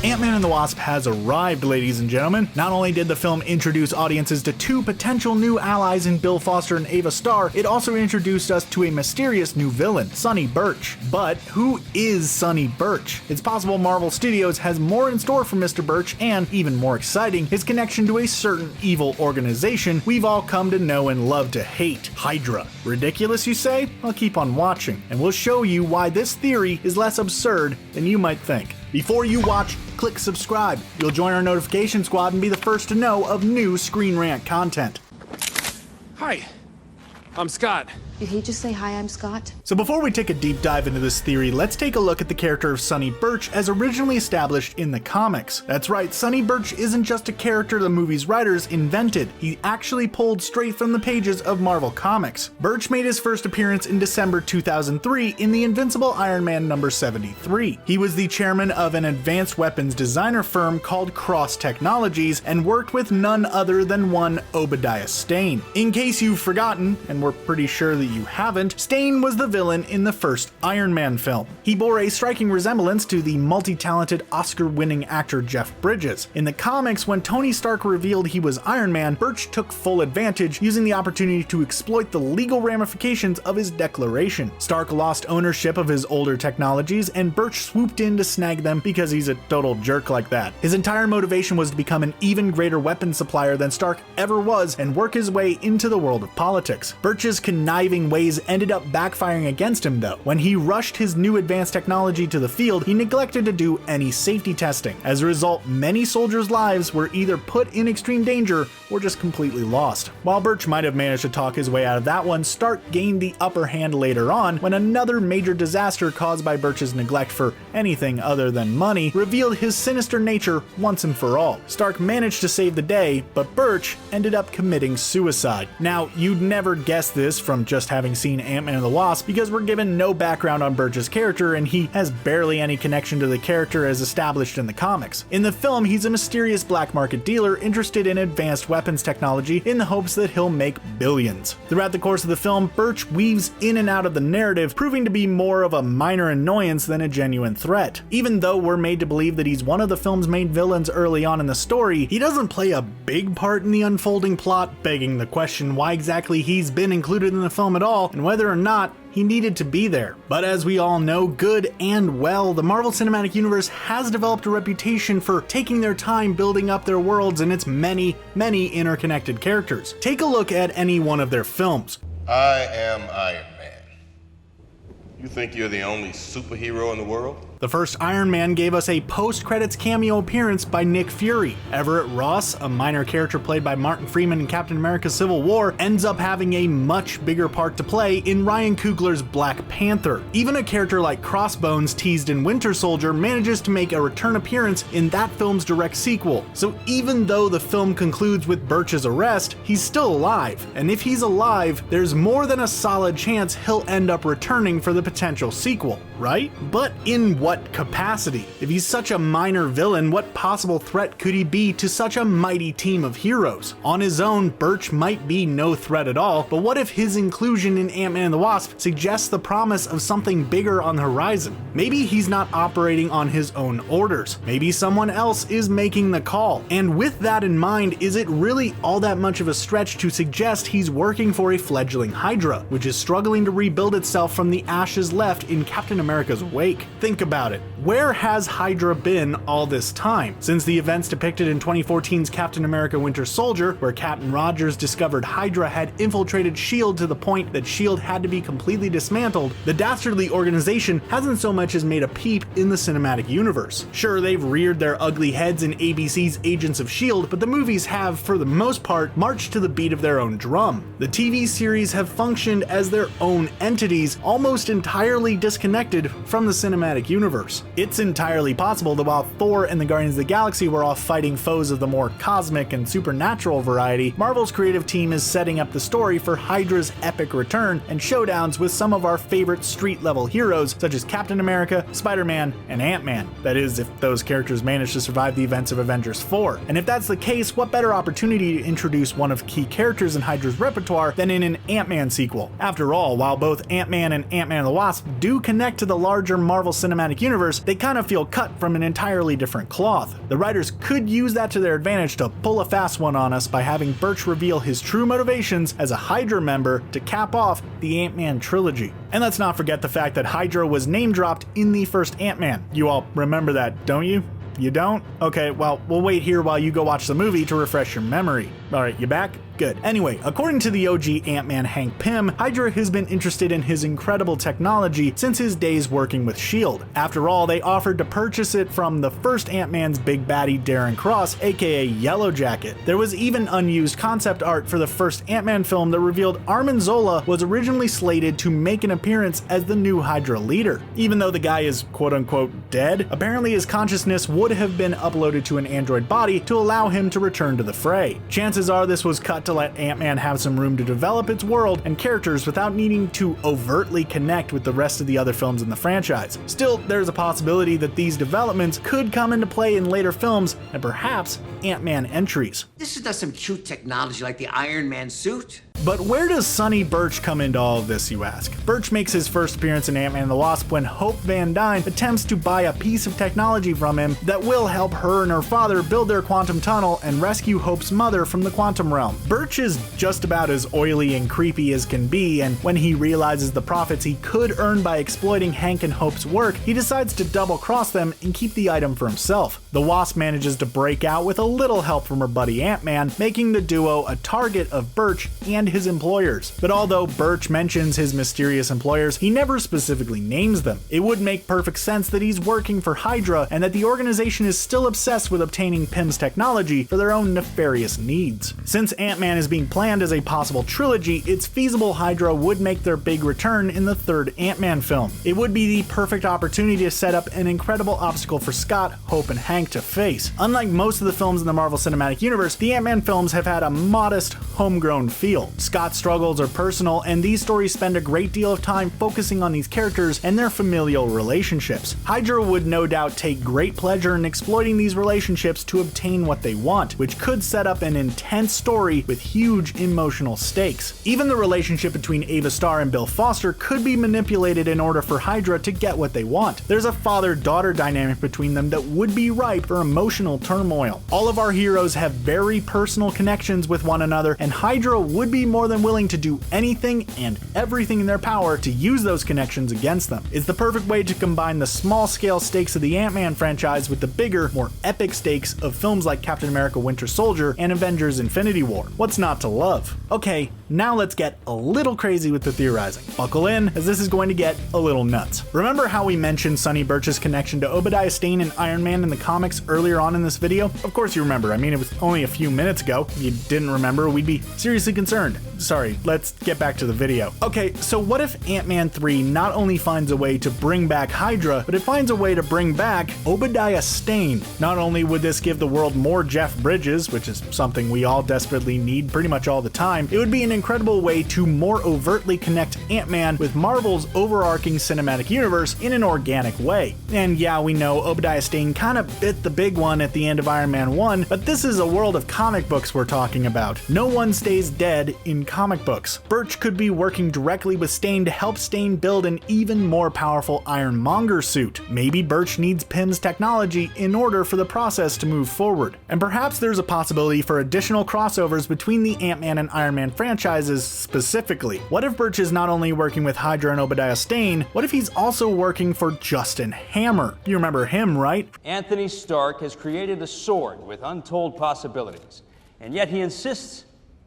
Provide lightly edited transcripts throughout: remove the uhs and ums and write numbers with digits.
Ant-Man and the Wasp has arrived, ladies and gentlemen. Not only did the film introduce audiences to two potential new allies in Bill Foster and Ava Starr, it also introduced us to a mysterious new villain, Sonny Burch. But who is Sonny Burch? It's possible Marvel Studios has more in store for Mr. Burch, and even more exciting, his connection to a certain evil organization we've all come to know and love to hate, Hydra. Ridiculous, you say? I'll keep on watching, and we'll show you why this theory is less absurd than you might think. Before you watch, click subscribe. You'll join our notification squad and be the first to know of new Screen Rant content. Hi, I'm Scott. Did he just say, hi, I'm Scott? So before we take a deep dive into this theory, let's take a look at the character of Sonny Burch as originally established in the comics. That's right, Sonny Burch isn't just a character the movie's writers invented. He actually pulled straight from the pages of Marvel Comics. Burch made his first appearance in December 2003 in the Invincible Iron Man number 73. He was the chairman of an advanced weapons designer firm called Cross Technologies and worked with none other than one Obadiah Stane. In case you've forgotten, and we're pretty sure that you haven't, Stane was the villain in the first Iron Man film. He bore a striking resemblance to the multi-talented Oscar-winning actor Jeff Bridges. In the comics, when Tony Stark revealed he was Iron Man, Burch took full advantage, using the opportunity to exploit the legal ramifications of his declaration. Stark lost ownership of his older technologies, and Burch swooped in to snag them because he's a total jerk like that. His entire motivation was to become an even greater weapons supplier than Stark ever was and work his way into the world of politics. Burch's conniving ways ended up backfiring against him though. When he rushed his new advanced technology to the field, he neglected to do any safety testing. As a result, many soldiers' lives were either put in extreme danger or just completely lost. While Burch might have managed to talk his way out of that one, Stark gained the upper hand later on when another major disaster caused by Burch's neglect for anything other than money revealed his sinister nature once and for all. Stark managed to save the day, but Burch ended up committing suicide. Now, you'd never guess this from just having seen Ant-Man and the Wasp, because we're given no background on Burch's character and he has barely any connection to the character as established in the comics. In the film, he's a mysterious black market dealer interested in advanced weapons technology in the hopes that he'll make billions. Throughout the course of the film, Burch weaves in and out of the narrative, proving to be more of a minor annoyance than a genuine threat. Even though we're made to believe that he's one of the film's main villains early on in the story, he doesn't play a big part in the unfolding plot, begging the question why exactly he's been included in the film at all, and whether or not he needed to be there. But as we all know, good and well, the Marvel Cinematic Universe has developed a reputation for taking their time building up their worlds and its many, many interconnected characters. Take a look at any one of their films. I am Iron Man. You think you're the only superhero in the world? The first Iron Man gave us a post-credits cameo appearance by Nick Fury. Everett Ross, a minor character played by Martin Freeman in Captain America Civil War, ends up having a much bigger part to play in Ryan Coogler's Black Panther. Even a character like Crossbones, teased in Winter Soldier, manages to make a return appearance in that film's direct sequel. So even though the film concludes with Burch's arrest, he's still alive. And if he's alive, there's more than a solid chance he'll end up returning for the potential sequel, right? But in what capacity? If he's such a minor villain, what possible threat could he be to such a mighty team of heroes? On his own, Burch might be no threat at all, but what if his inclusion in Ant-Man and the Wasp suggests the promise of something bigger on the horizon? Maybe he's not operating on his own orders. Maybe someone else is making the call. And with that in mind, is it really all that much of a stretch to suggest he's working for a fledgling Hydra, which is struggling to rebuild itself from the ashes left in Captain America's wake? Think about it. Where has Hydra been all this time? Since the events depicted in 2014's Captain America Winter Soldier, where Captain Rogers discovered Hydra had infiltrated S.H.I.E.L.D. to the point that S.H.I.E.L.D. had to be completely dismantled, the dastardly organization hasn't so much as made a peep in the cinematic universe. Sure, they've reared their ugly heads in ABC's Agents of S.H.I.E.L.D., but the movies have, for the most part, marched to the beat of their own drum. The TV series have functioned as their own entities, almost entirely disconnected from the cinematic universe. It's entirely possible that while Thor and the Guardians of the Galaxy were off fighting foes of the more cosmic and supernatural variety, Marvel's creative team is setting up the story for Hydra's epic return and showdowns with some of our favorite street-level heroes such as Captain America, Spider-Man, and Ant-Man. That is, if those characters manage to survive the events of Avengers 4. And if that's the case, what better opportunity to introduce one of key characters in Hydra's repertoire than in an Ant-Man sequel? After all, while both Ant-Man and Ant-Man and the Wasp do connect to the larger Marvel Cinematic cinematic universe, they kind of feel cut from an entirely different cloth. The writers could use that to their advantage to pull a fast one on us by having Burch reveal his true motivations as a Hydra member to cap off the Ant-Man trilogy. And let's not forget the fact that Hydra was name dropped in the first Ant-Man. You all remember that, don't you? You don't? Okay, well, we'll wait here while you go watch the movie to refresh your memory. Alright, you back? Good. Anyway, according to the OG Ant-Man Hank Pym, Hydra has been interested in his incredible technology since his days working with S.H.I.E.L.D. After all, they offered to purchase it from the first Ant-Man's big baddie Darren Cross, aka Yellow Jacket. There was even unused concept art for the first Ant-Man film that revealed Armin Zola was originally slated to make an appearance as the new Hydra leader. Even though the guy is quote-unquote dead, apparently his consciousness would have been uploaded to an android body to allow him to return to the fray. Chances are this was cut to let Ant-Man have some room to develop its world and characters without needing to overtly connect with the rest of the other films in the franchise. Still, there's a possibility that these developments could come into play in later films and perhaps Ant-Man entries. This is not some cute technology like the Iron Man suit. But where does Sonny Burch come into all of this, you ask? Burch makes his first appearance in Ant-Man and the Wasp when Hope Van Dyne attempts to buy a piece of technology from him that will help her and her father build their quantum tunnel and rescue Hope's mother from the quantum realm. Burch is just about as oily and creepy as can be, and when he realizes the profits he could earn by exploiting Hank and Hope's work, he decides to double-cross them and keep the item for himself. The Wasp manages to break out with a little help from her buddy Ant-Man, making the duo a target of Burch and his employers. But although Burch mentions his mysterious employers, he never specifically names them. It would make perfect sense that he's working for Hydra and that the organization is still obsessed with obtaining Pym's technology for their own nefarious needs. Since Ant-Man is being planned as a possible trilogy, it's feasible Hydra would make their big return in the third Ant-Man film. It would be the perfect opportunity to set up an incredible obstacle for Scott, Hope, and Hank to face. Unlike most of the films in the Marvel Cinematic Universe, the Ant-Man films have had a modest, homegrown feel. Scott's struggles are personal, and these stories spend a great deal of time focusing on these characters and their familial relationships. Hydra would no doubt take great pleasure in exploiting these relationships to obtain what they want, which could set up an intense story with huge emotional stakes. Even the relationship between Ava Starr and Bill Foster could be manipulated in order for Hydra to get what they want. There's a father-daughter dynamic between them that would be ripe for emotional turmoil. All of our heroes have very personal connections with one another, and Hydra would be more than willing to do anything and everything in their power to use those connections against them. It's the perfect way to combine the small-scale stakes of the Ant-Man franchise with the bigger, more epic stakes of films like Captain America Winter Soldier and Avengers Infinity War. What's not to love? Okay, now let's get a little crazy with the theorizing. Buckle in, as this is going to get a little nuts. Remember how we mentioned Sonny Burch's connection to Obadiah Stane and Iron Man in the comics earlier on in this video? Of course you remember, I mean it was only a few minutes ago. If you didn't remember, we'd be seriously concerned. Sorry, let's get back to the video. Okay, so what if Ant-Man 3 not only finds a way to bring back Hydra, but it finds a way to bring back Obadiah Stane? Not only would this give the world more Jeff Bridges, which is something we all desperately need pretty much all the time, it would be an incredible way to more overtly connect Ant-Man with Marvel's overarching cinematic universe in an organic way. And yeah, we know Obadiah Stane kind of bit the big one at the end of Iron Man 1, but this is a world of comic books we're talking about. No one stays dead in comic books. Burch could be working directly with Stane to help Stane build an even more powerful Ironmonger suit. Maybe Burch needs Pym's technology in order for the process to move forward. And perhaps there's a possibility for additional crossovers between the Ant-Man and Iron Man franchises specifically. What if Burch is not only working with Hydra and Obadiah Stane, what if he's also working for Justin Hammer? You remember him, right? Anthony Stark has created a sword with untold possibilities, and yet he insists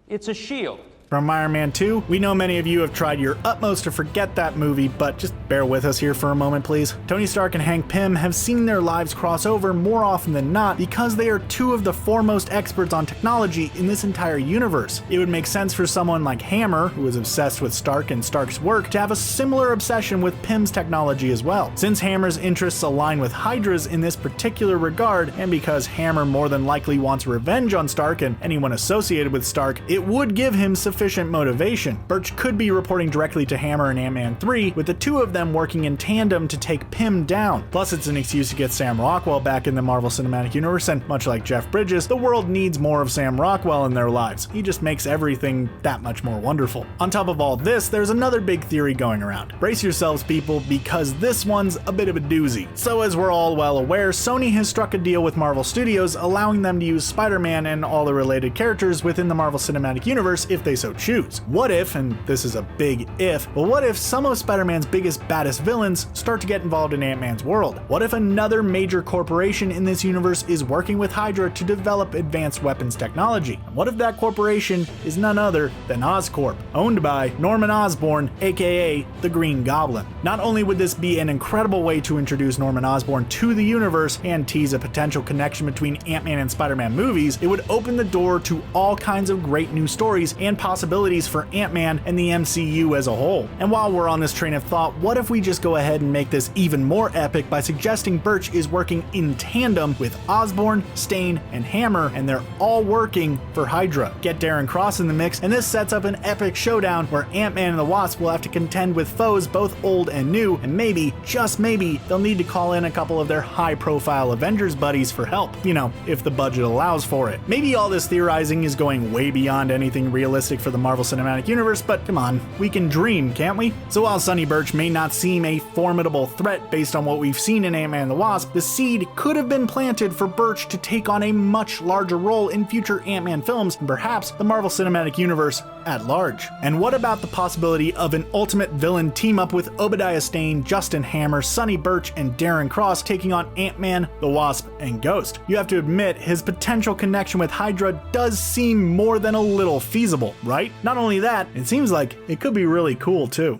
it's a shield. From Iron Man 2, we know many of you have tried your utmost to forget that movie, but just bear with us here for a moment, please. Tony Stark and Hank Pym have seen their lives cross over more often than not because they are two of the foremost experts on technology in this entire universe. It would make sense for someone like Hammer, who is obsessed with Stark and Stark's work, to have a similar obsession with Pym's technology as well. Since Hammer's interests align with Hydra's in this particular regard, and because Hammer more than likely wants revenge on Stark and anyone associated with Stark, it would give him sufficient sufficient motivation. Burch could be reporting directly to Hammer in Ant-Man 3, with the two of them working in tandem to take Pym down. Plus, it's an excuse to get Sam Rockwell back in the Marvel Cinematic Universe, and much like Jeff Bridges, the world needs more of Sam Rockwell in their lives. He just makes everything that much more wonderful. On top of all this, there's another big theory going around. Brace yourselves, people, because this one's a bit of a doozy. So as we're all well aware, Sony has struck a deal with Marvel Studios, allowing them to use Spider-Man and all the related characters within the Marvel Cinematic Universe if they so choose. What if, and this is a big if, but what if some of Spider-Man's biggest, baddest villains start to get involved in Ant-Man's world? What if another major corporation in this universe is working with Hydra to develop advanced weapons technology? And what if that corporation is none other than Oscorp, owned by Norman Osborn, aka the Green Goblin? Not only would this be an incredible way to introduce Norman Osborn to the universe and tease a potential connection between Ant-Man and Spider-Man movies, it would open the door to all kinds of great new stories and possibilities for Ant-Man and the MCU as a whole. And while we're on this train of thought, what if we just go ahead and make this even more epic by suggesting Burch is working in tandem with Osborn, Stane, and Hammer, and they're all working for Hydra? Get Darren Cross in the mix, and this sets up an epic showdown where Ant-Man and the Wasp will have to contend with foes both old and new, and maybe, just maybe, they'll need to call in a couple of their high-profile Avengers buddies for help. You know, if the budget allows for it. Maybe all this theorizing is going way beyond anything realistic for the Marvel Cinematic Universe, but come on, we can dream, can't we? So while Sonny Burch may not seem a formidable threat based on what we've seen in Ant-Man and the Wasp, the seed could have been planted for Burch to take on a much larger role in future Ant-Man films, and perhaps the Marvel Cinematic Universe at large. And what about the possibility of an ultimate villain team-up with Obadiah Stane, Justin Hammer, Sonny Burch, and Darren Cross taking on Ant-Man, the Wasp, and Ghost? You have to admit, his potential connection with Hydra does seem more than a little feasible, right? Not only that, it seems like it could be really cool too.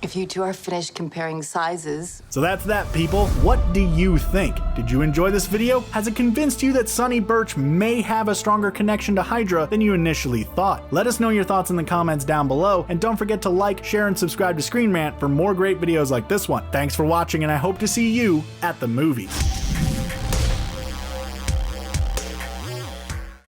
If you two are finished comparing sizes. So that's that, people. What do you think? Did you enjoy this video? Has it convinced you that Sonny Burch may have a stronger connection to Hydra than you initially thought? Let us know your thoughts in the comments down below, and don't forget to like, share, and subscribe to Screen Rant for more great videos like this one. Thanks for watching, and I hope to see you at the movies.